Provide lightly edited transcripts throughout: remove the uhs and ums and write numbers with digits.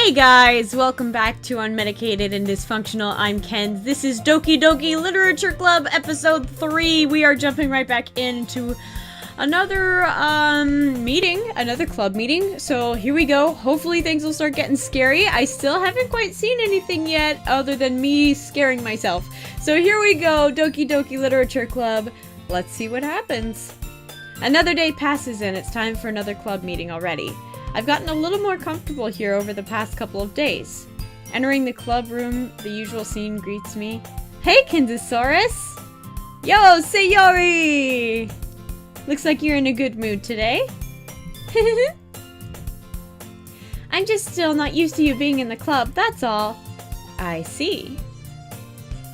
Hey guys, welcome back to Unmedicated and Dysfunctional. I'm Ken. This is Doki Doki Literature Club episode 3. We are jumping right back into another another club meeting. So here we go. Hopefully things will start getting scary. I still haven't quite seen anything yet other than me scaring myself. So here we go, Doki Doki Literature Club. Let's see what happens. Another day passes and it's time for another club meeting already. I've gotten a little more comfortable here over the past couple of days. Entering the club room, the usual scene greets me. Hey, Kindosaurus! Yo, Sayori! Looks like you're in a good mood today. I'm just still not used to you being in the club, that's all. I see.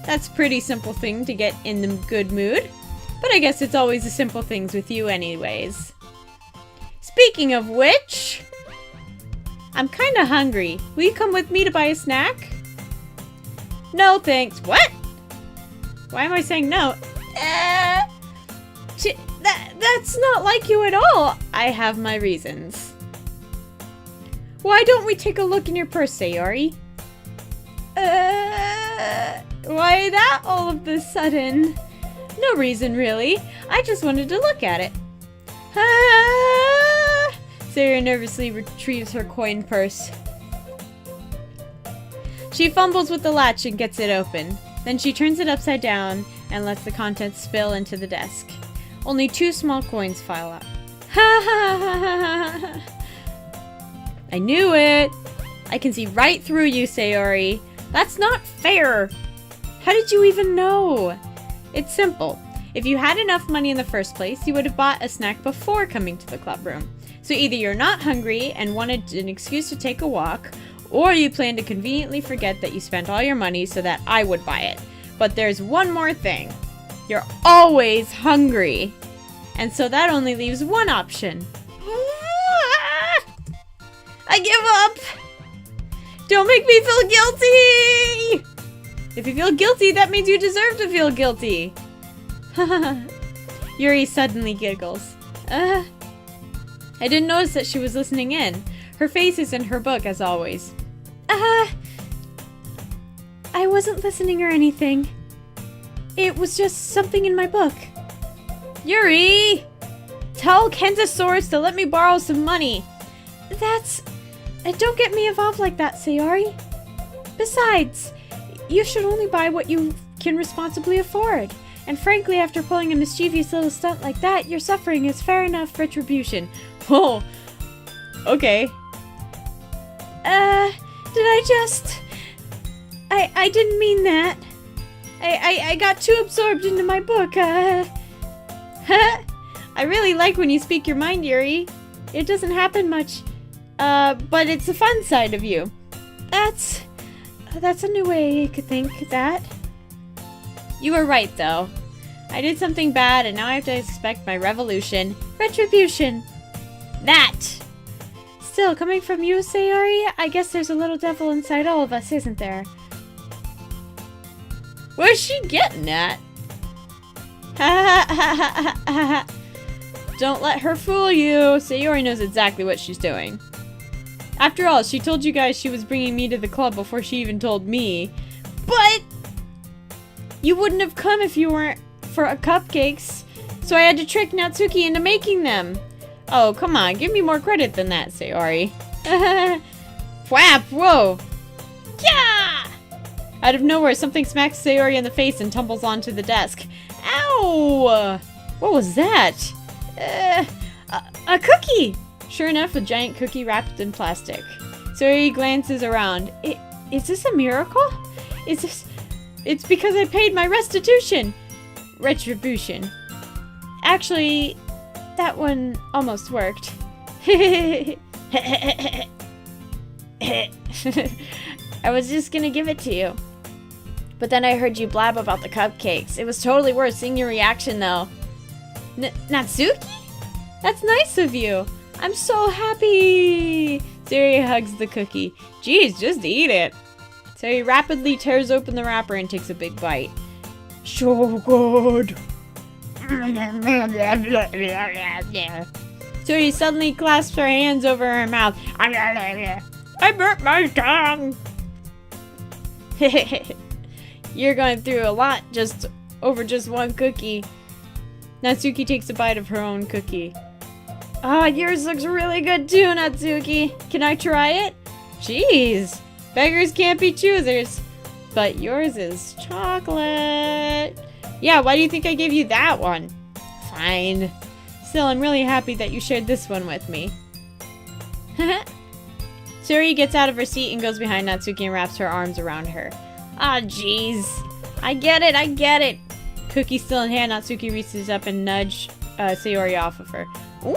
That's a pretty simple thing to get in the good mood. But I guess it's always the simple things with you anyways. Speaking of which, I'm kinda hungry. Will you come with me to buy a snack? No thanks. What? Why am I saying no? That's not like you at all. I have my reasons. Why don't we take a look in your purse, Sayori? Why that all of a sudden? No reason, really. I just wanted to look at it. Sayori nervously retrieves her coin purse. She fumbles with the latch and gets it open. Then she turns it upside down and lets the contents spill into the desk. Only 2 small coins file out. I knew it! I can see right through you, Sayori. That's not fair! How did you even know? It's simple. If you had enough money in the first place, you would have bought a snack before coming to the club room. So either you're not hungry and wanted an excuse to take a walk, or you plan to conveniently forget that you spent all your money so that I would buy it. But there's one more thing. You're always hungry. And so that only leaves one option. I give up! Don't make me feel guilty! If you feel guilty, that means you deserve to feel guilty. Yuri suddenly giggles. I didn't notice that she was listening in. Her face is in her book, as always. I wasn't listening or anything. It was just something in my book. Yuri! Tell Kentosaurus to let me borrow some money. Don't get me involved like that, Sayori. Besides, you should only buy what you can responsibly afford. And frankly, after pulling a mischievous little stunt like that, your suffering is fair enough retribution. Oh, okay. I didn't mean that. I got too absorbed into my book, I really like when you speak your mind, Yuri. It doesn't happen much, but it's the fun side of you. That's a new way you could think that. You were right, though. I did something bad, and now I have to expect my retribution. That! Still, coming from you, Sayori, I guess there's a little devil inside all of us, isn't there? Where's she getting at? Don't let her fool you. Sayori knows exactly what she's doing. After all, she told you guys she was bringing me to the club before she even told me. But you wouldn't have come if you weren't for cupcakes, so I had to trick Natsuki into making them. Oh, come on, give me more credit than that, Sayori. Whap, whoa! Yeah! Out of nowhere, something smacks Sayori in the face and tumbles onto the desk. Ow! What was that? A cookie! Sure enough, a giant cookie wrapped in plastic. Sayori glances around. Is this a miracle? It's because I paid my retribution. Actually, that one almost worked. I was just gonna give it to you. But then I heard you blab about the cupcakes. It was totally worth seeing your reaction, though. Natsuki? That's nice of you. I'm so happy. Sayori hugs the cookie. Geez, just eat it. Sayori rapidly tears open the wrapper and takes a big bite. So good. Sayori suddenly clasps her hands over her mouth. I burnt my tongue! You're going through a lot over just one cookie. Natsuki takes a bite of her own cookie. Ah, yours looks really good too, Natsuki. Can I try it? Jeez, beggars can't be choosers. But yours is chocolate. Yeah, why do you think I gave you that one? Fine. Still, I'm really happy that you shared this one with me. Suri gets out of her seat and goes behind Natsuki and wraps her arms around her. Ah, jeez. I get it. Cookie still in hand, Natsuki reaches up and nudges Sayori off of her. Ooh.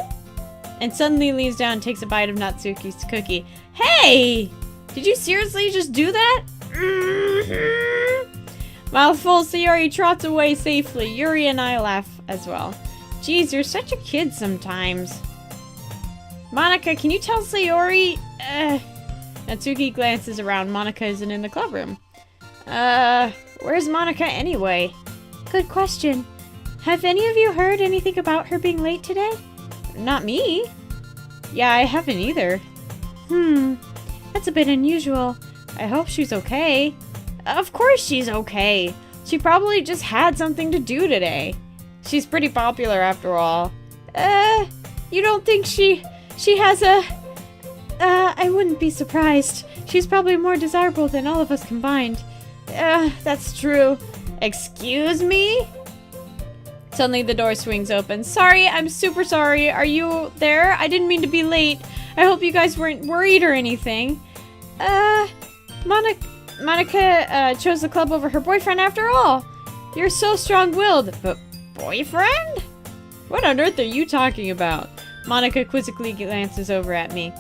And suddenly leans down and takes a bite of Natsuki's cookie. Hey! Did you seriously just do that? Mouthful, Sayori trots away safely. Yuri and I laugh as well. Geez, you're such a kid sometimes. Monika, can you tell Sayori? Natsuki glances around. Monika isn't in the club room. Where's Monika anyway? Good question. Have any of you heard anything about her being late today? Not me. Yeah, I haven't either. That's a bit unusual. I hope she's okay. Of course she's okay. She probably just had something to do today. She's pretty popular after all. You don't think she has a... I wouldn't be surprised. She's probably more desirable than all of us combined. That's true. Excuse me? Suddenly the door swings open. Sorry, I'm super sorry. Are you there? I didn't mean to be late. I hope you guys weren't worried or anything. Monika chose the club over her boyfriend after all. You're so strong-willed. But boyfriend? What on earth are you talking about? Monika quizzically glances over at me.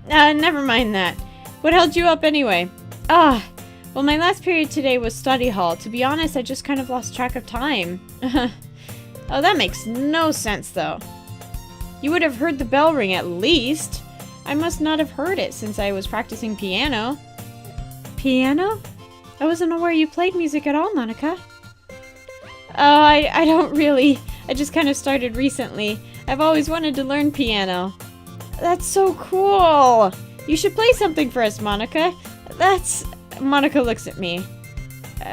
Never mind that. What held you up anyway? Well, my last period today was study hall. To be honest, I just kind of lost track of time. Oh, that makes no sense, though. You would have heard the bell ring at least. I must not have heard it since I was practicing piano. Piano? I wasn't aware you played music at all, Monika. Oh, I don't really. I just kind of started recently. I've always wanted to learn piano. That's so cool. You should play something for us, Monika. Monika looks at me.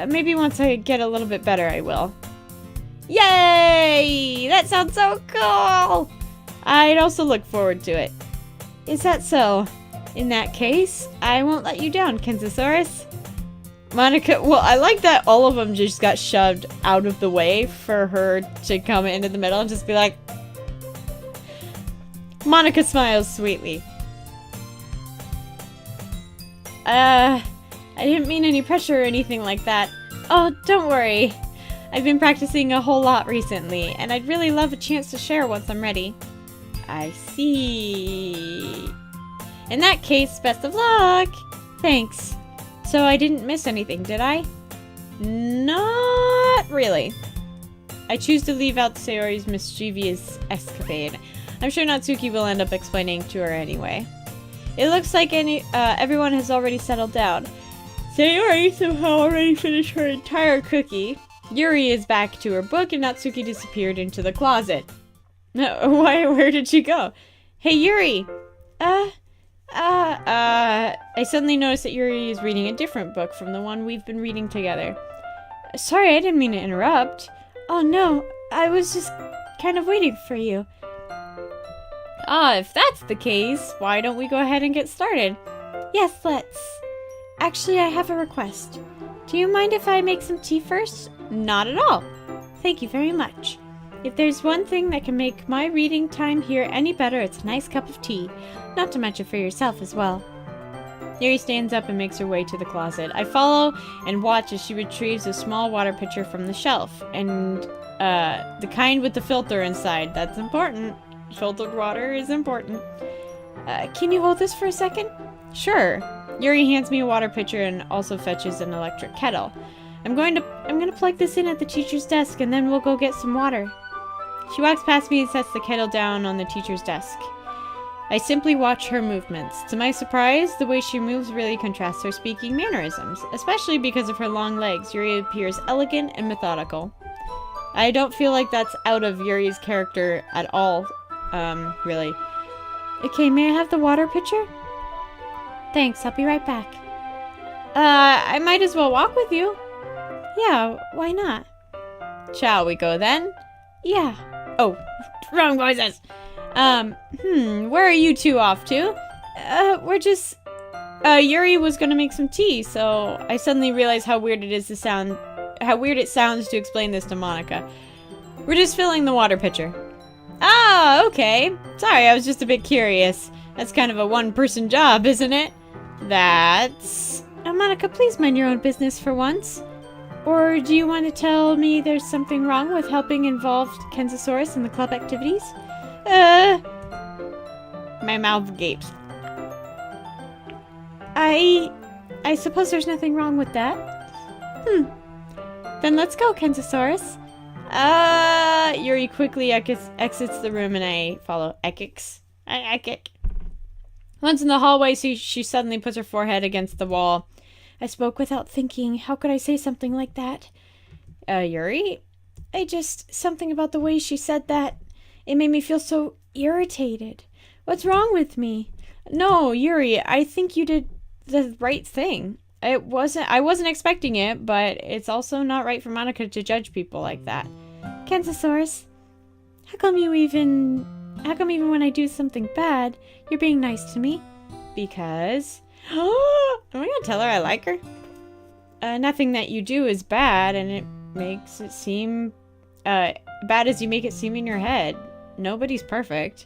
Maybe once I get a little bit better, I will. Yay! That sounds so cool! I'd also look forward to it. Is that so? In that case, I won't let you down, Kenzosaurus. Monika, well, I like that all of them just got shoved out of the way for her to come into the middle and just be like... Monika smiles sweetly. I didn't mean any pressure or anything like that. Oh, don't worry. I've been practicing a whole lot recently, and I'd really love a chance to share once I'm ready. I see. In that case, best of luck! Thanks. So I didn't miss anything, did I? Not really. I choose to leave out Sayori's mischievous escapade. I'm sure Natsuki will end up explaining to her anyway. It looks like everyone has already settled down. Sayori somehow already finished her entire cookie. Yuri is back to her book and Natsuki disappeared into the closet. Where did she go? Hey, Yuri! I suddenly noticed that Yuri is reading a different book from the one we've been reading together. Sorry, I didn't mean to interrupt. Oh no, I was just kind of waiting for you. If that's the case, why don't we go ahead and get started? Yes, let's. Actually, I have a request. Do you mind if I make some tea first? Not at all. Thank you very much. If there's one thing that can make my reading time here any better, it's a nice cup of tea. Not to mention for yourself as well. Yuri stands up and makes her way to the closet. I follow and watch as she retrieves a small water pitcher from the shelf. And, the kind with the filter inside. That's important. Filtered water is important. Can you hold this for a second? Sure. Yuri hands me a water pitcher and also fetches an electric kettle. I'm gonna plug this in at the teacher's desk and then we'll go get some water. She walks past me and sets the kettle down on the teacher's desk. I simply watch her movements. To my surprise, the way she moves really contrasts her speaking mannerisms, especially because of her long legs. Yuri appears elegant and methodical. I don't feel like that's out of Yuri's character at all, really. Okay, may I have the water pitcher? Thanks, I'll be right back. I might as well walk with you. Yeah, why not? Shall we go then? Yeah. Oh, wrong voices. Where are you two off to? We're just... Yuri was gonna make some tea, so I suddenly realized how weird it sounds to explain this to Monika. We're just filling the water pitcher. Ah, okay. Sorry, I was just a bit curious. That's kind of a one-person job, isn't it? That's... Monika, please mind your own business for once. Or do you want to tell me there's something wrong with helping involved Kenzosaurus in the club activities? My mouth gapes. I suppose there's nothing wrong with that. Then let's go, Kenzosaurus. Yuri quickly exits the room and I follow. Ekik. Once in the hallway, she suddenly puts her forehead against the wall. I spoke without thinking. How could I say something like that? Yuri? Something about the way she said that. It made me feel so irritated. What's wrong with me? No, Yuri, I think you did the right thing. I wasn't expecting it, but it's also not right for Monika to judge people like that. Kenzosaurus, how come even when I do something bad, you're being nice to me? Because... Am I gonna tell her I like her? Nothing that you do is bad, and it makes it seem... bad as you make it seem in your head. Nobody's perfect.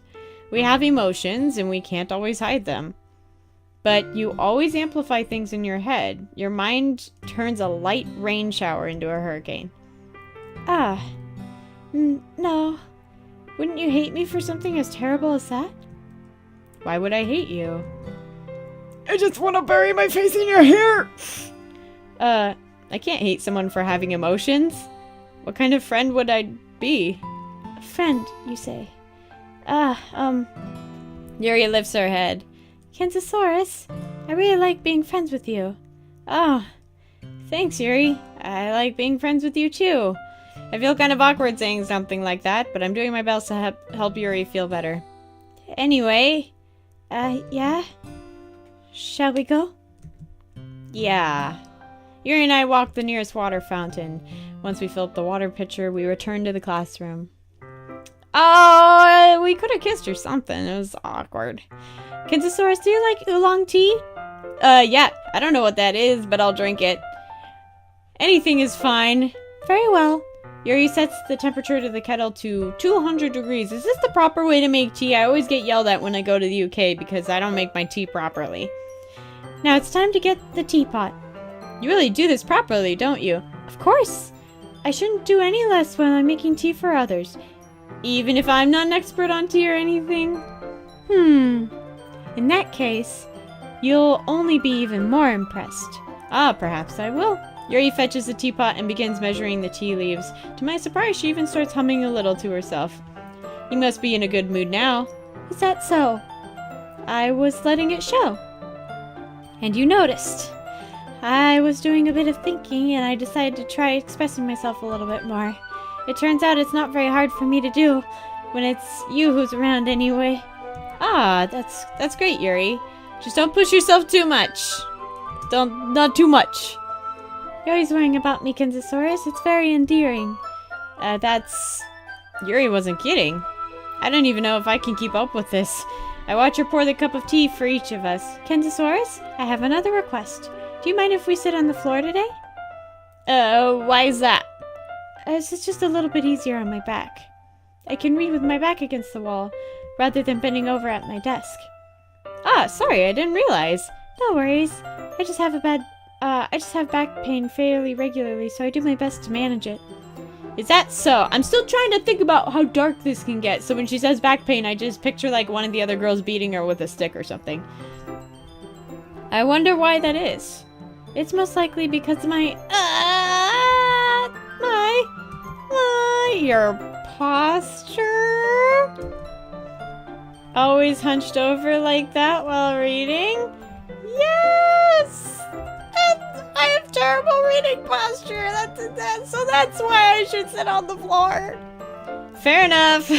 We have emotions, and we can't always hide them. But you always amplify things in your head. Your mind turns a light rain shower into a hurricane. No. Wouldn't you hate me for something as terrible as that? Why would I hate you? I just want to bury my face in your hair! I can't hate someone for having emotions. What kind of friend would I be? A friend, you say? Yuri lifts her head. Kenzosaurus, I really like being friends with you. Oh, thanks, Yuri. I like being friends with you, too. I feel kind of awkward saying something like that, but I'm doing my best to help Yuri feel better. Anyway, yeah? Shall we go? Yeah. Yuri and I walk the nearest water fountain. Once we fill up the water pitcher, we return to the classroom. Oh, we could have kissed or something. It was awkward. Kenzosaurus, do you like oolong tea? Yeah. I don't know what that is, but I'll drink it. Anything is fine. Very well. Yuri sets the temperature to the kettle to 200 degrees. Is this the proper way to make tea? I always get yelled at when I go to the UK because I don't make my tea properly. Now it's time to get the teapot. You really do this properly, don't you? Of course. I shouldn't do any less when I'm making tea for others. Even if I'm not an expert on tea or anything? In that case, you'll only be even more impressed. Perhaps I will. Yuri fetches the teapot and begins measuring the tea leaves. To my surprise, she even starts humming a little to herself. You must be in a good mood now. Is that so? I was letting it show. And you noticed. I was doing a bit of thinking and I decided to try expressing myself a little bit more. It turns out it's not very hard for me to do when it's you who's around anyway. That's great, Yuri. Just don't push yourself too much. Not too much. You're always worrying about me, Kenzosaurus. It's very endearing. Yuri wasn't kidding. I don't even know if I can keep up with this. I watch her pour the cup of tea for each of us. Kenzosaurus, I have another request. Do you mind if we sit on the floor today? Why is that? It's just a little bit easier on my back. I can read with my back against the wall, rather than bending over at my desk. Sorry, I didn't realize. No worries. I just have back pain fairly regularly, so I do my best to manage it. Is that so? I'm still trying to think about how dark this can get, so when she says back pain, I just picture like one of the other girls beating her with a stick or something. I wonder why that is. It's most likely because of your posture? Always hunched over like that while reading? Yes! I have terrible reading posture. So that's why I should sit on the floor. Fair enough.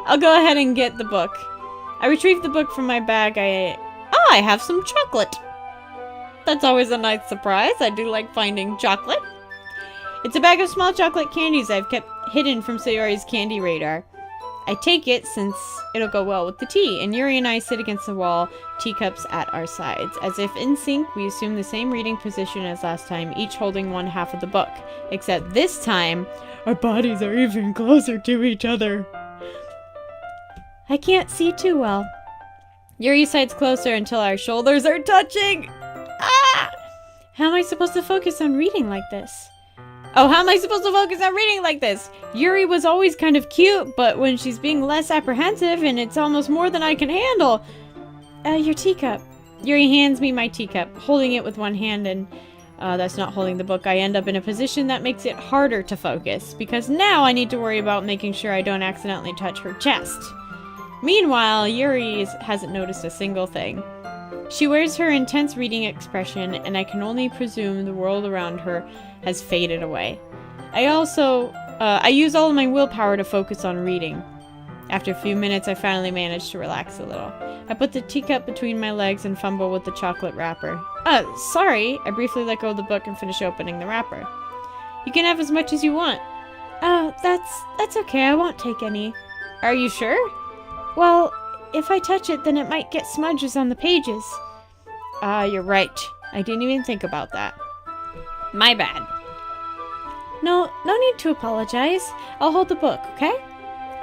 I'll go ahead and get the book. I retrieved the book from my bag. I I have some chocolate. That's always a nice surprise. I do like finding chocolate. It's a bag of small chocolate candies I've kept hidden from Sayori's candy radar. I take it since it'll go well with the tea, and Yuri and I sit against the wall, teacups at our sides. As if in sync, we assume the same reading position as last time, each holding one half of the book. Except this time, our bodies are even closer to each other. I can't see too well. Yuri sides closer until our shoulders are touching. Ah! How am I supposed to focus on reading like this? Yuri was always kind of cute, but when she's being less apprehensive and it's almost more than I can handle. Your teacup. Yuri hands me my teacup, holding it with one hand, and that's not holding the book. I end up in a position that makes it harder to focus, because now I need to worry about making sure I don't accidentally touch her chest. Meanwhile, Yuri hasn't noticed a single thing. She wears her intense reading expression, and I can only presume the world around her has faded away. I use all of my willpower to focus on reading. After a few minutes, I finally manage to relax a little. I put the teacup between my legs and fumble with the chocolate wrapper. Sorry. I briefly let go of the book and finish opening the wrapper. You can have as much as you want. Oh, that's okay. I won't take any. Are you sure? Well, if I touch it, then it might get smudges on the pages. You're right. I didn't even think about that. My bad. No need to apologize. I'll hold the book, okay?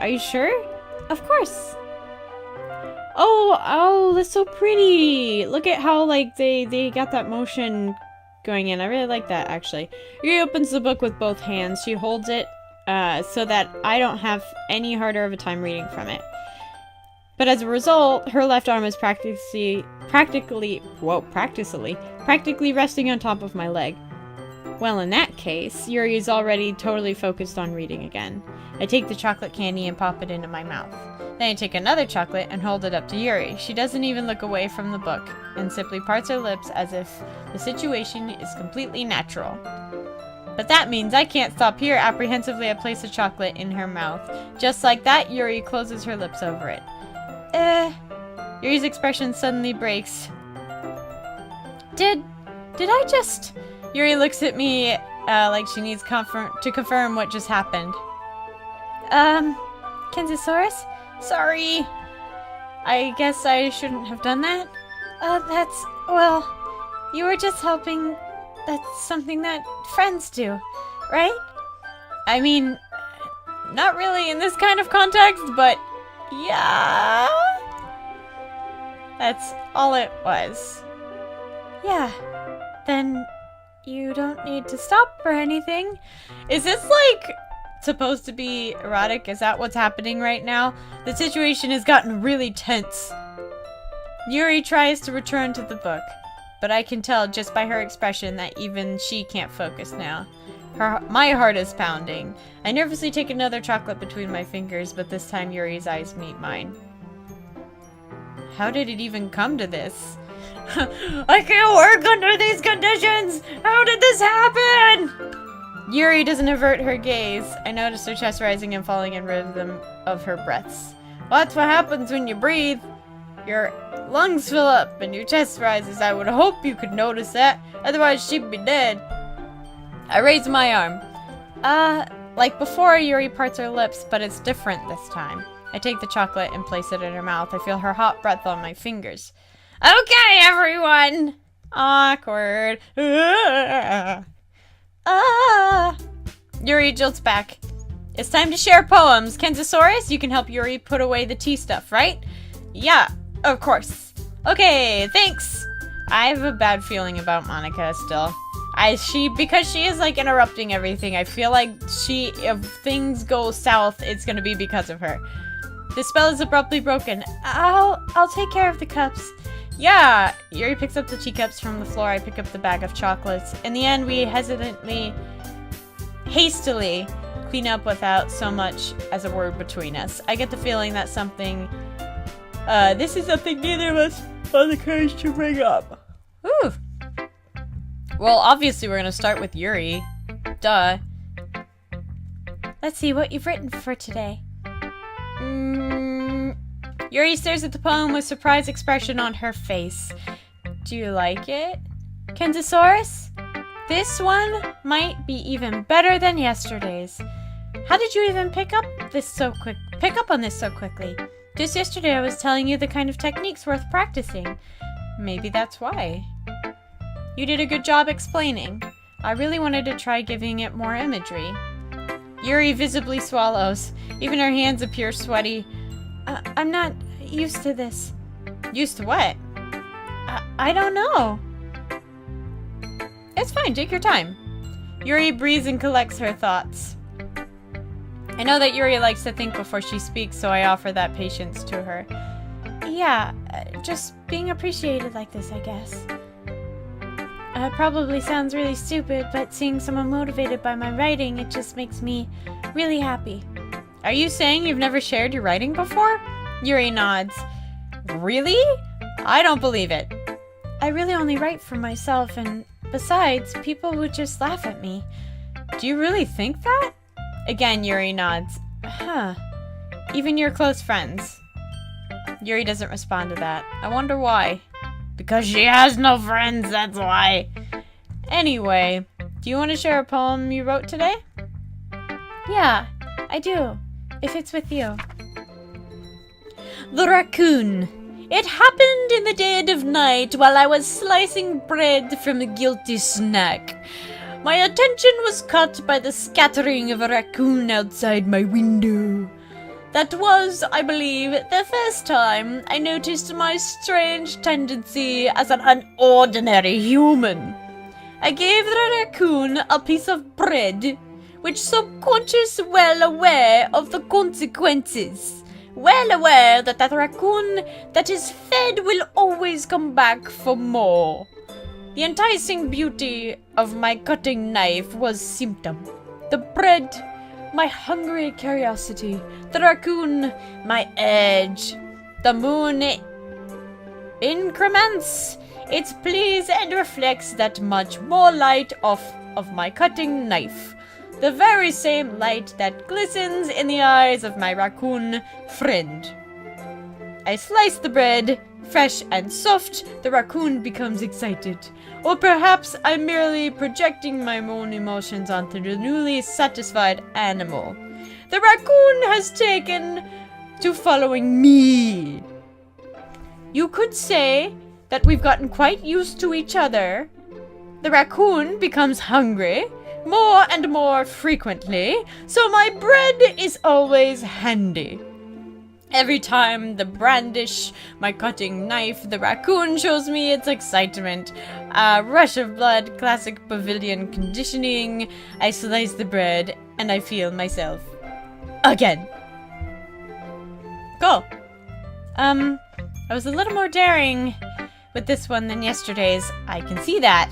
Are you sure? Of course. Oh, that's so pretty. Look at how, like, they got that motion going in. I really like that, actually. Yuri opens the book with both hands. She holds it so that I don't have any harder of a time reading from it. But as a result, her left arm is practically resting on top of my leg. Well, in that case, Yuri is already totally focused on reading again. I take the chocolate candy and pop it into my mouth. Then I take another chocolate and hold it up to Yuri. She doesn't even look away from the book, and simply parts her lips as if the situation is completely natural. But that means I can't stop here. Apprehensively, I place the chocolate in her mouth. Just like that, Yuri closes her lips over it. Yuri's expression suddenly breaks. Did I just... Yuri looks at me like she needs to confirm what just happened. Kenzosaurus? Sorry. I guess I shouldn't have done that. Well, you were just helping. That's something that friends do, right? I mean, not really in this kind of context, but yeah. That's all it was. Yeah, then you don't need to stop or anything. Is this like supposed to be erotic? Is that what's happening right now? The situation has gotten really tense. Yuri tries to return to the book, but I can tell just by her expression that even she can't focus now. My heart is pounding. I nervously take another chocolate between my fingers, but this time Yuri's eyes meet mine. How did it even come to this? I can't work under these conditions! How did this happen? Yuri doesn't avert her gaze. I notice her chest rising and falling in rhythm of her breaths. That's what happens when you breathe. Your lungs fill up and your chest rises. I would hope you could notice that. Otherwise, she'd be dead. I raise my arm. Like before, Yuri parts her lips, but it's different this time. I take the chocolate and place it in her mouth. I feel her hot breath on my fingers. Okay, everyone! Awkward. Yuri jolts back. It's time to share poems. Kenzosaurus, you can help Yuri put away the tea stuff, right? Yeah, of course. Okay, thanks. I have a bad feeling about Monika still. Because she is like interrupting everything. I feel like if things go south, it's gonna be because of her. The spell is abruptly broken. I'll take care of the cups. Yeah, Yuri picks up the teacups from the floor. I pick up the bag of chocolates. In the end, we hastily clean up without so much as a word between us. I get the feeling that this is something neither of us have the courage to bring up. Ooh. Well, obviously we're gonna start with Yuri. Duh. Let's see what you've written for today. Yuri stares at the poem with surprised expression on her face. Do you like it? Kenzosaurus? This one might be even better than yesterday's. How did you even pick up on this so quickly? Just yesterday I was telling you the kind of techniques worth practicing. Maybe that's why. You did a good job explaining. I really wanted to try giving it more imagery. Yuri visibly swallows. Even her hands appear sweaty. I'm not used to this. Used to what? I don't know. It's fine, take your time. Yuri breathes and collects her thoughts. I know that Yuri likes to think before she speaks, so I offer that patience to her. Yeah, just being appreciated like this, I guess. It probably sounds really stupid, but seeing someone motivated by my writing, it just makes me really happy. Are you saying you've never shared your writing before? Yuri nods. Really? I don't believe it. I really only write for myself, and besides, people would just laugh at me. Do you really think that? Again, Yuri nods. Huh. Even your close friends. Yuri doesn't respond to that. I wonder why. Because she has no friends, that's why. Anyway, do you want to share a poem you wrote today? Yeah, I do. If it's with you. The Raccoon. It happened in the dead of night while I was slicing bread from a guilty snack. My attention was caught by the scattering of a raccoon outside my window. That was, I believe, the first time I noticed my strange tendency as an unordinary human. I gave the raccoon a piece of bread, which subconscious well aware of the consequences. Well aware that the raccoon that is fed will always come back for more. The enticing beauty of my cutting knife was symptom. The bread, my hungry curiosity. The raccoon, my edge. The moon increments its please and reflects that much more light off of my cutting knife. The very same light that glistens in the eyes of my raccoon friend. I slice the bread, fresh and soft, the raccoon becomes excited. Or perhaps I'm merely projecting my own emotions onto the newly satisfied animal. The raccoon has taken to following me. You could say that we've gotten quite used to each other. The raccoon becomes hungry more and more frequently, so my bread is always handy. Every time the brandish my cutting knife, the raccoon shows me its excitement. A rush of blood, classic pavilion conditioning. I slice the bread, and I feel myself. Again. Cool. I was a little more daring with this one than yesterday's. I can see that.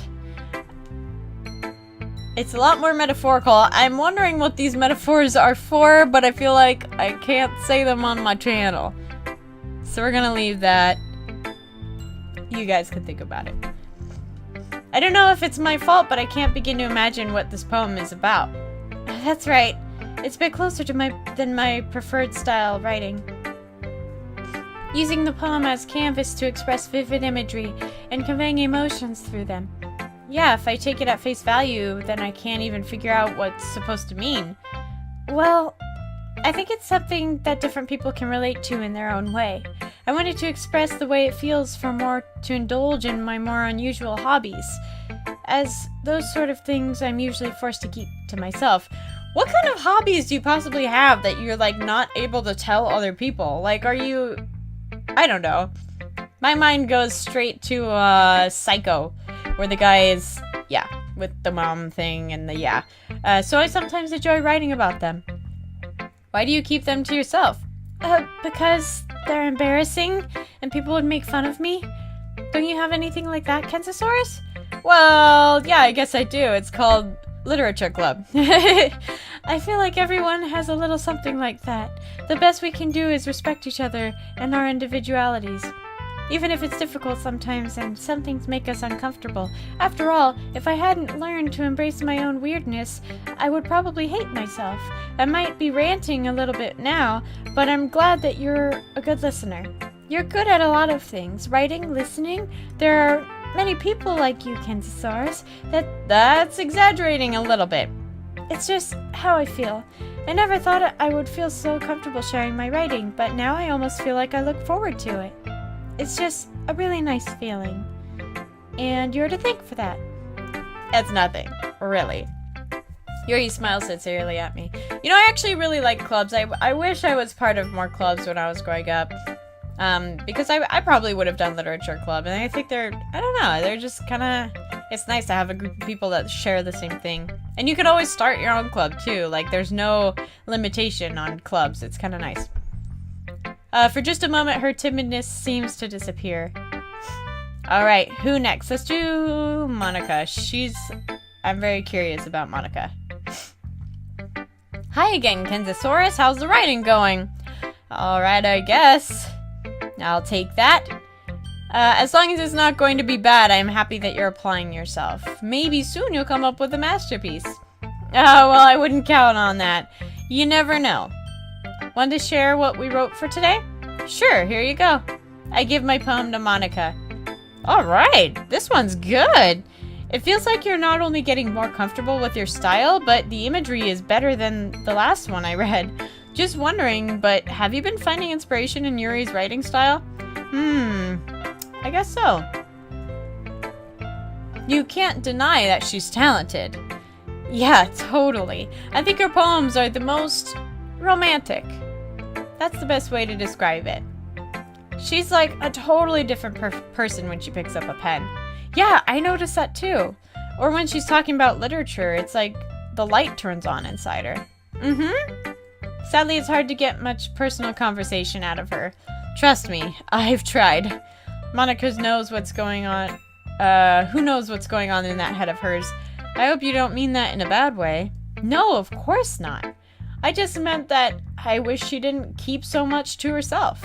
It's a lot more metaphorical. I'm wondering what these metaphors are for, but I feel like I can't say them on my channel. So we're gonna leave that. You guys can think about it. I don't know if it's my fault, but I can't begin to imagine what this poem is about. That's right. It's a bit closer to than my preferred style writing. Using the poem as canvas to express vivid imagery and conveying emotions through them. Yeah, if I take it at face value, then I can't even figure out what it's supposed to mean. Well, I think it's something that different people can relate to in their own way. I wanted to express the way it feels to indulge in my more unusual hobbies. As those sort of things I'm usually forced to keep to myself. What kind of hobbies do you possibly have that you're, like, not able to tell other people? Like, are you... I don't know. My mind goes straight to, Psycho. Where the guy is, yeah, with the mom thing and the yeah. So I sometimes enjoy writing about them. Why do you keep them to yourself? Because they're embarrassing and people would make fun of me. Don't you have anything like that, Kenzosaurus? Well, yeah, I guess I do. It's called Literature Club. I feel like everyone has a little something like that. The best we can do is respect each other and our individualities. even if it's difficult sometimes and some things make us uncomfortable. After all, if I hadn't learned to embrace my own weirdness, I would probably hate myself. I might be ranting a little bit now, but I'm glad that you're a good listener. You're good at a lot of things. Writing, listening. There are many people like you, Kenzosaurus. That's exaggerating a little bit. It's just how I feel. I never thought I would feel so comfortable sharing my writing, but now I almost feel like I look forward to it. It's just a really nice feeling. And you're to thank for that. It's nothing, really. Yuri smiles sincerely at me. You know, I actually really like clubs. I wish I was part of more clubs when I was growing up. Because I probably would have done literature club, and I think they're just kind of, it's nice to have a group of people that share the same thing. And you could always start your own club too, like there's no limitation on clubs. It's kind of nice. For just a moment, her timidness seems to disappear. Alright, who next? Let's do Monika. I'm very curious about Monika. Hi again, Kenzosaurus. How's the writing going? Alright, I guess. I'll take that. As long as it's not going to be bad, I'm happy that you're applying yourself. Maybe soon you'll come up with a masterpiece. Oh, well, I wouldn't count on that. You never know. Want to share what we wrote for today? Sure, here you go. I give my poem to Monika. Alright, this one's good. It feels like you're not only getting more comfortable with your style, but the imagery is better than the last one I read. Just wondering, but have you been finding inspiration in Yuri's writing style? I guess so. You can't deny that she's talented. Yeah, totally. I think her poems are the most romantic. That's the best way to describe it. She's like a totally different person when she picks up a pen. Yeah, I noticed that too. Or when she's talking about literature, it's like the light turns on inside her. Sadly, it's hard to get much personal conversation out of her. Trust me, I've tried. Monika knows what's going on. Who knows what's going on in that head of hers? I hope you don't mean that in a bad way. No, of course not. I just meant that I wish she didn't keep so much to herself.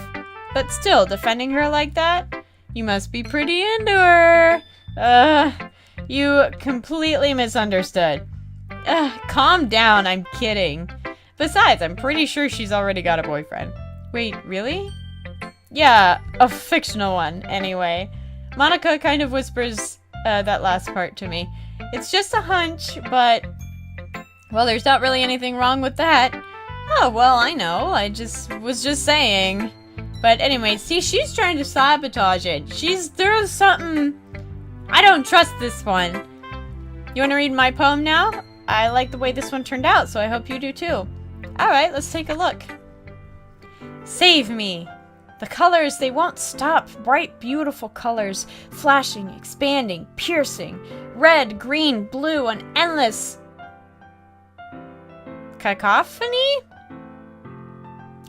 But still, defending her like that? You must be pretty into her. You completely misunderstood. Calm down, I'm kidding. Besides, I'm pretty sure she's already got a boyfriend. Wait, really? Yeah, a fictional one, anyway. Monika kind of whispers that last part to me. It's just a hunch, but... well, there's not really anything wrong with that. Oh, well, I know. I was just saying. But anyway, see, she's trying to sabotage it. There's something... I don't trust this one. You want to read my poem now? I like the way this one turned out, so I hope you do too. Alright, let's take a look. Save me. The colors, they won't stop. Bright, beautiful colors. Flashing, expanding, piercing. Red, green, blue, an endless... cacophony?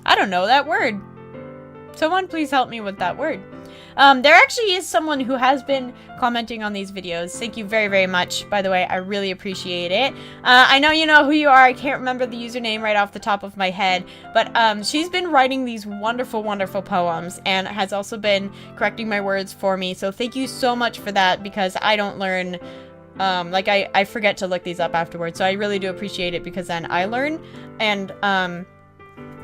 I don't know that word. Someone please help me with that word. There actually is someone who has been commenting on these videos. Thank you very, very much. By the way, I really appreciate it. I know you know who you are. I can't remember the username right off the top of my head. But she's been writing these wonderful, wonderful poems and has also been correcting my words for me. So thank you so much for that, because I don't learn... I forget to look these up afterwards. So I really do appreciate it, because then I learn. And,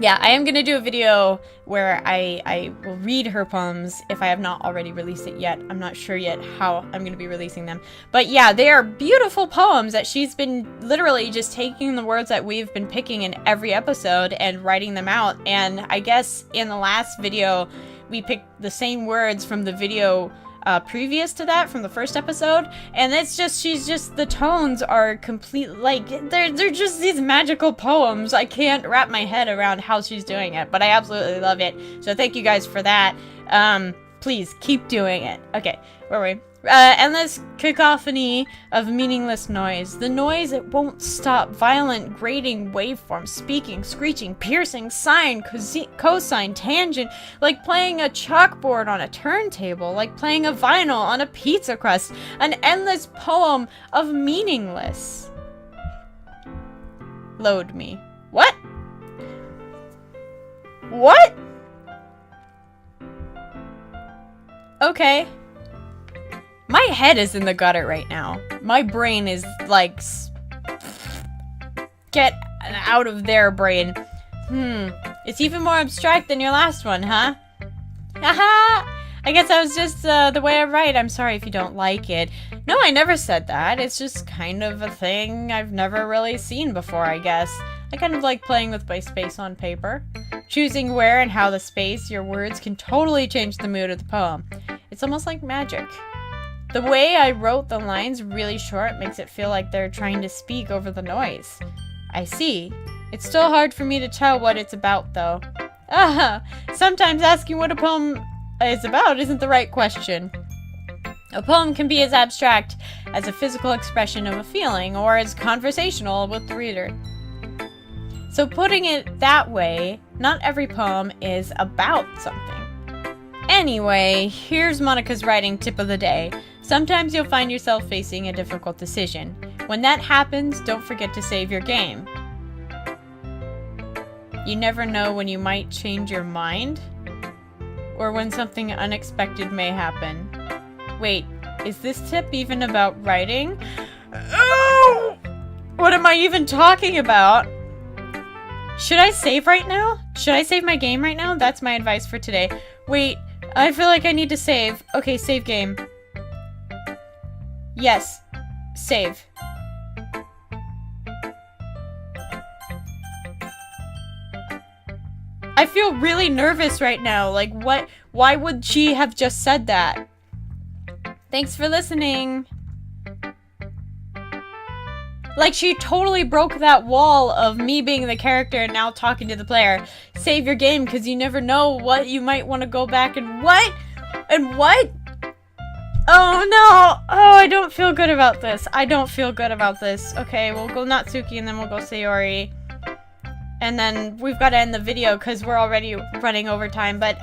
yeah, I am going to do a video where I will read her poems if I have not already released it yet. I'm not sure yet how I'm going to be releasing them. But yeah, they are beautiful poems that she's been literally just taking the words that we've been picking in every episode and writing them out. And I guess in the last video, we picked the same words from the video previous to that, from the first episode, and the tones are complete, like, they're just these magical poems. I can't wrap my head around how she's doing it, but I absolutely love it, so thank you guys for that. Please keep doing it. Okay, where were we? Endless cacophony of meaningless noise. The noise, it won't stop. Violent, grating waveforms, speaking, screeching, piercing, sine, cosine, tangent, like playing a chalkboard on a turntable, like playing a vinyl on a pizza crust. An endless poem of meaningless. Load me. What? What? Okay. My head is in the gutter right now. My brain is like... Get out of there, brain. It's even more abstract than your last one, huh? Haha! I guess that was just the way I write. I'm sorry if you don't like it. No, I never said that. It's just kind of a thing I've never really seen before, I guess. I kind of like playing with my space on paper. Choosing where and how the space, your words, can totally change the mood of the poem. It's almost like magic. The way I wrote the lines really short makes it feel like they're trying to speak over the noise. I see. It's still hard for me to tell what it's about, though. Sometimes asking what a poem is about isn't the right question. A poem can be as abstract as a physical expression of a feeling, or as conversational with the reader. So putting it that way, not every poem is about something. Anyway, here's Monika's writing tip of the day. Sometimes you'll find yourself facing a difficult decision. When that happens, don't forget to save your game. You never know when you might change your mind, or when something unexpected may happen. Wait, is this tip even about writing? Oh! What am I even talking about? Should I save right now? Should I save my game right now? That's my advice for today. Wait, I feel like I need to save. Okay, save game. Yes, save. I feel really nervous right now. Like, what? Why would she have just said that? Thanks for listening. Like, she totally broke that wall of me being the character and now talking to the player. Save your game, because you never know what you might want to go back and what? And what? Oh, no. Oh, I don't feel good about this. I don't feel good about this. Okay, we'll go Natsuki and then we'll go Sayori. And then we've got to end the video because we're already running over time, but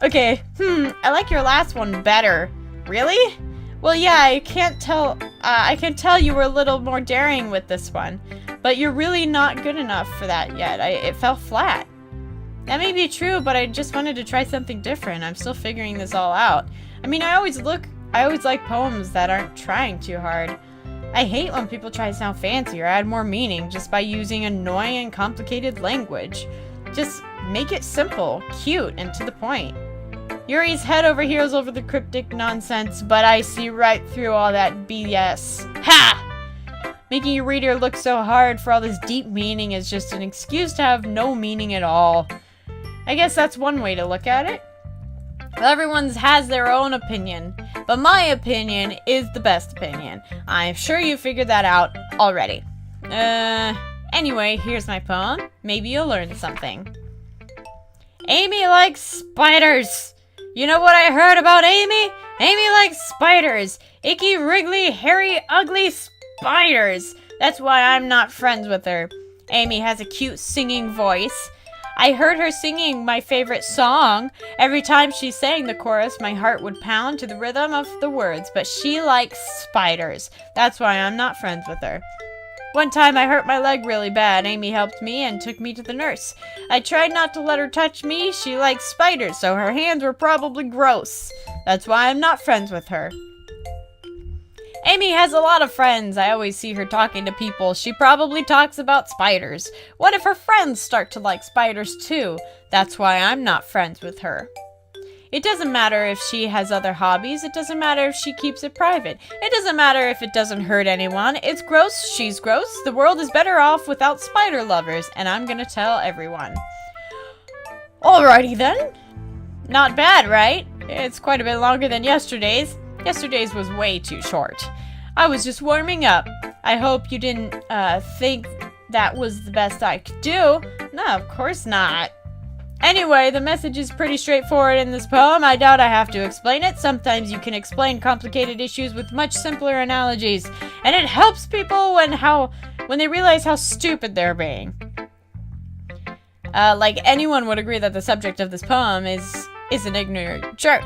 okay. I like your last one better. Really? Well, yeah, I can tell you were a little more daring with this one, but you're really not good enough for that yet. It fell flat. That may be true, but I just wanted to try something different. I'm still figuring this all out. I mean, I always like poems that aren't trying too hard. I hate when people try to sound fancy or add more meaning just by using annoying and complicated language. Just make it simple, cute, and to the point. Yuri's head over heels over the cryptic nonsense, but I see right through all that BS. Ha! Making your reader look so hard for all this deep meaning is just an excuse to have no meaning at all. I guess that's one way to look at it. Well, everyone has their own opinion, but my opinion is the best opinion. I'm sure you figured that out already. Anyway, here's my poem. Maybe you'll learn something. Amy likes spiders. You know what I heard about Amy? Amy likes spiders. Icky, wriggly, hairy, ugly spiders. That's why I'm not friends with her. Amy has a cute singing voice. I heard her singing my favorite song. Every time she sang the chorus, my heart would pound to the rhythm of the words, but she likes spiders. That's why I'm not friends with her. One time I hurt my leg really bad. Amy helped me and took me to the nurse. I tried not to let her touch me. She likes spiders, so her hands were probably gross. That's why I'm not friends with her. Amy has a lot of friends. I always see her talking to people. She probably talks about spiders. What if her friends start to like spiders too? That's why I'm not friends with her. It doesn't matter if she has other hobbies. It doesn't matter if she keeps it private. It doesn't matter if it doesn't hurt anyone. It's gross. She's gross. The world is better off without spider lovers, and I'm gonna tell everyone. Alrighty then. Not bad, right? It's quite a bit longer than yesterday's. Yesterday's was way too short. I was just warming up. I hope you didn't think that was the best I could do. No, of course not. Anyway, the message is pretty straightforward in this poem. I doubt I have to explain it. Sometimes you can explain complicated issues with much simpler analogies, and it helps people when they realize how stupid they're being. Like anyone would agree that the subject of this poem is an ignorant jerk.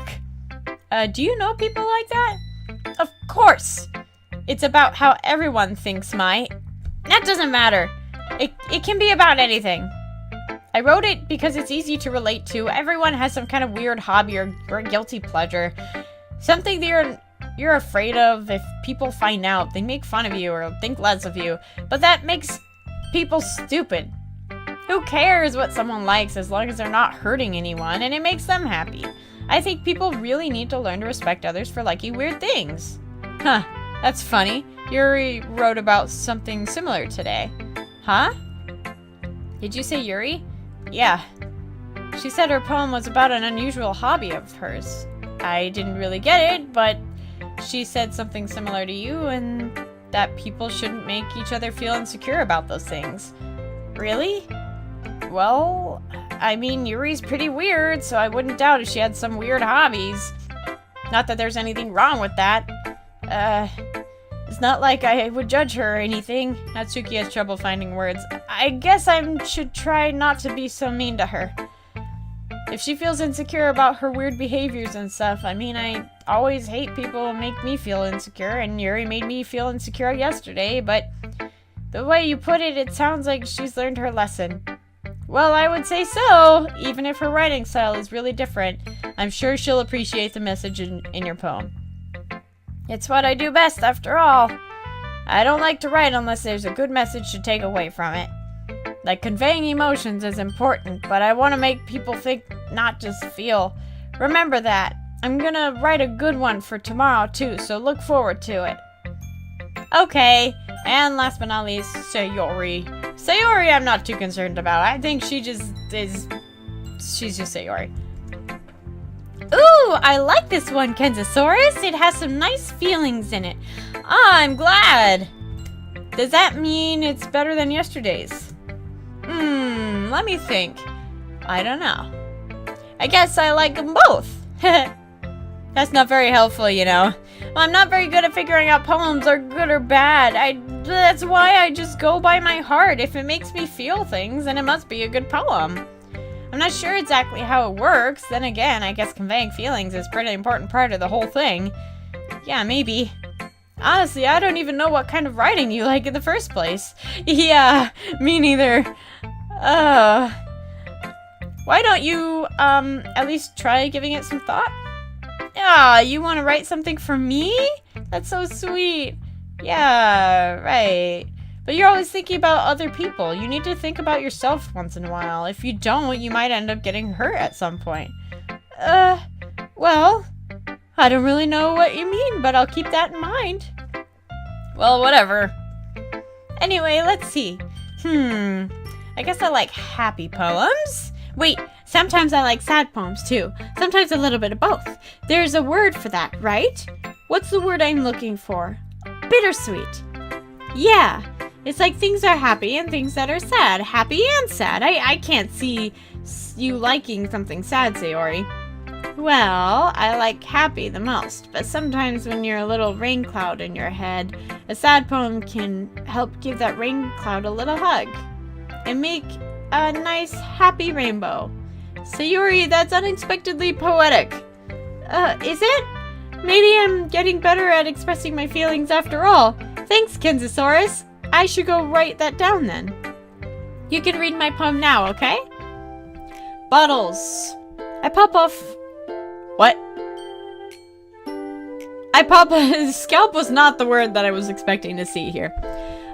Do you know people like that? Of course. It's about how everyone thinks that doesn't matter. It can be about anything. I wrote it because it's easy to relate to. Everyone has some kind of weird hobby or guilty pleasure. Something that you're afraid of. If people find out, they make fun of you or think less of you. But that makes people stupid. Who cares what someone likes as long as they're not hurting anyone and it makes them happy? I think people really need to learn to respect others for liking weird things. Huh, that's funny. Yuri wrote about something similar today. Huh? Did you say Yuri? Yeah. She said her poem was about an unusual hobby of hers. I didn't really get it, but she said something similar to you and that people shouldn't make each other feel insecure about those things. Really? Well, I mean, Yuri's pretty weird, so I wouldn't doubt if she had some weird hobbies. Not that there's anything wrong with that. It's not like I would judge her or anything. Natsuki has trouble finding words. I guess I should try not to be so mean to her. If she feels insecure about her weird behaviors and stuff, I mean, I always hate people who make me feel insecure, and Yuri made me feel insecure yesterday, but the way you put it, it sounds like she's learned her lesson. Well, I would say so, even if her writing style is really different. I'm sure she'll appreciate the message in your poem. It's what I do best, after all. I don't like to write unless there's a good message to take away from it. Like, conveying emotions is important, but I want to make people think, not just feel. Remember that. I'm gonna write a good one for tomorrow, too, so look forward to it. Okay, and last but not least, Sayori. Sayori I'm not too concerned about. I think she just is... She's just Sayori. Ooh, I like this one, Kenzosaurus. It has some nice feelings in it. Ah, I'm glad. Does that mean it's better than yesterday's? Let me think. I don't know. I guess I like them both. That's not very helpful, you know. Well, I'm not very good at figuring out poems are good or bad. That's why I just go by my heart. If it makes me feel things, then it must be a good poem. I'm not sure exactly how it works. Then again, I guess conveying feelings is a pretty important part of the whole thing. Yeah, maybe. Honestly, I don't even know what kind of writing you like in the first place. Yeah, me neither. Why don't you, at least try giving it some thought? Ah, you want to write something for me? That's so sweet. Yeah, right. But you're always thinking about other people. You need to think about yourself once in a while. If you don't, you might end up getting hurt at some point. Well, I don't really know what you mean, but I'll keep that in mind. Well, whatever. Anyway, let's see. I guess I like happy poems. Wait, sometimes I like sad poems too. Sometimes a little bit of both. There's a word for that, right? What's the word I'm looking for? Bittersweet. Yeah, it's like things are happy and things that are sad. Happy and sad. I can't see you liking something sad, Sayori. Well, I like happy the most, but sometimes when you're a little rain cloud in your head, a sad poem can help give that rain cloud a little hug and make a nice happy rainbow. Sayori, that's unexpectedly poetic. Is it? Maybe I'm getting better at expressing my feelings after all. Thanks, Kenzosaurus. I should go write that down then. You can read my poem now, okay? Bottles. I pop off... What? Scalp was not the word that I was expecting to see here.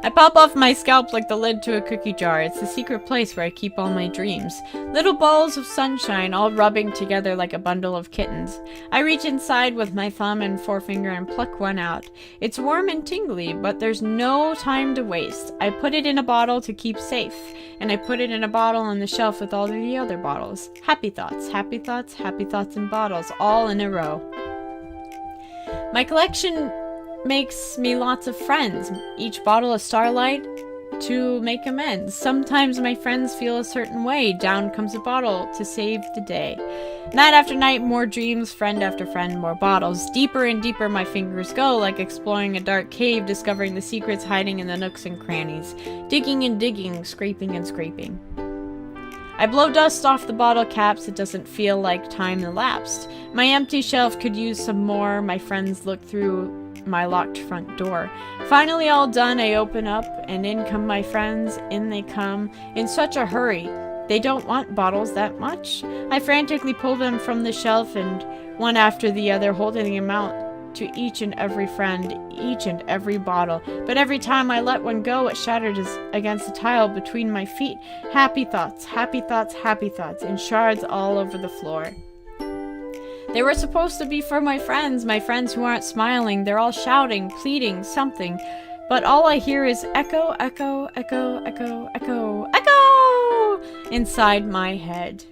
I pop off my scalp like the lid to a cookie jar. It's the secret place where I keep all my dreams. Little balls of sunshine all rubbing together like a bundle of kittens. I reach inside with my thumb and forefinger and pluck one out. It's warm and tingly, but there's no time to waste. I put it in a bottle to keep safe, and I put it in a bottle on the shelf with all the other bottles. Happy thoughts, happy thoughts, happy thoughts in bottles, all in a row. My collection makes me lots of friends. Each bottle a starlight to make amends. Sometimes my friends feel a certain way. Down comes a bottle to save the day. Night after night, more dreams, friend after friend, more bottles. Deeper and deeper my fingers go, like exploring a dark cave, discovering the secrets hiding in the nooks and crannies. Digging and digging, scraping and scraping. I blow dust off the bottle caps. It doesn't feel like time elapsed. My empty shelf could use some more. My friends look through my locked front door. Finally all done, I open up, and in come my friends. In they come, in such a hurry. They don't want bottles that much. I frantically pull them from the shelf and one after the other, holding them out to each and every friend, each and every bottle. But every time I let one go, it shattered against the tile between my feet. Happy thoughts, happy thoughts, happy thoughts, in shards all over the floor. They were supposed to be for my friends who aren't smiling. They're all shouting, pleading, something. But all I hear is echo, echo, echo, echo, echo, echo inside my head.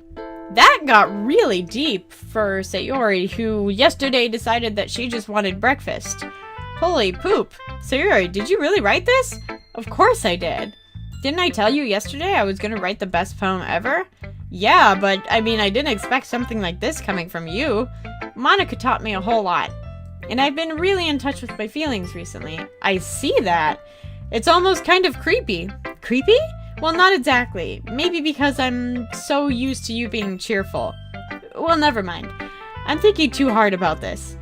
That got really deep for Sayori, who yesterday decided that she just wanted breakfast. Holy poop. Sayori, did you really write this? Of course I did. Didn't I tell you yesterday I was gonna write the best poem ever? Yeah, but I mean, I didn't expect something like this coming from you. Monika taught me a whole lot. And I've been really in touch with my feelings recently. I see that. It's almost kind of creepy. Creepy? Well, not exactly. Maybe because I'm so used to you being cheerful. Well, never mind. I'm thinking too hard about this.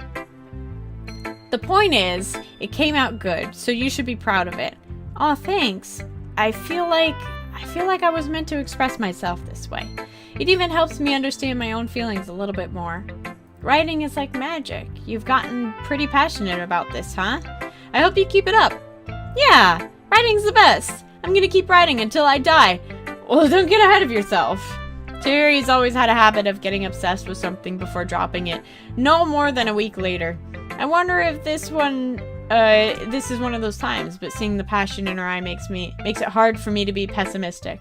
The point is, it came out good, so you should be proud of it. Aw, thanks. I feel like I was meant to express myself this way. It even helps me understand my own feelings a little bit more. Writing is like magic. You've gotten pretty passionate about this, huh? I hope you keep it up. Yeah, writing's the best. I'm gonna keep writing until I die. Well, don't get ahead of yourself. Terry's always had a habit of getting obsessed with something before dropping it. No more than a week later. I wonder if this is one of those times, but seeing the passion in her eye makes it hard for me to be pessimistic.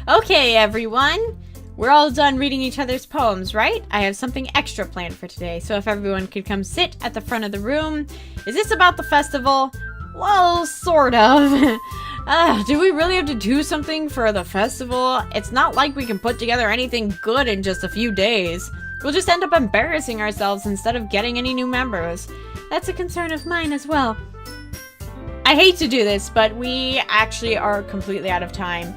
Okay, everyone. We're all done reading each other's poems, right? I have something extra planned for today, so if everyone could come sit at the front of the room. Is this about the festival? Well, sort of. Do we really have to do something for the festival? It's not like we can put together anything good in just a few days. We'll just end up embarrassing ourselves instead of getting any new members. That's a concern of mine as well. I hate to do this, but we actually are completely out of time.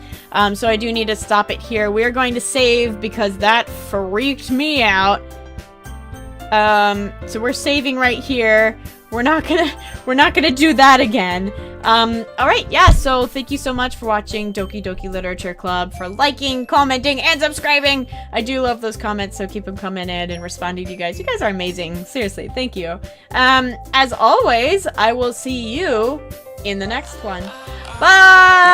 So I do need to stop it here. We're going to save because that freaked me out. So we're saving right here. We're not gonna do that again. Alright, yeah, so thank you so much for watching Doki Doki Literature Club, for liking, commenting, and subscribing. I do love those comments, so keep them coming in and responding to you guys. You guys are amazing. Seriously, thank you. As always, I will see you in the next one. Bye!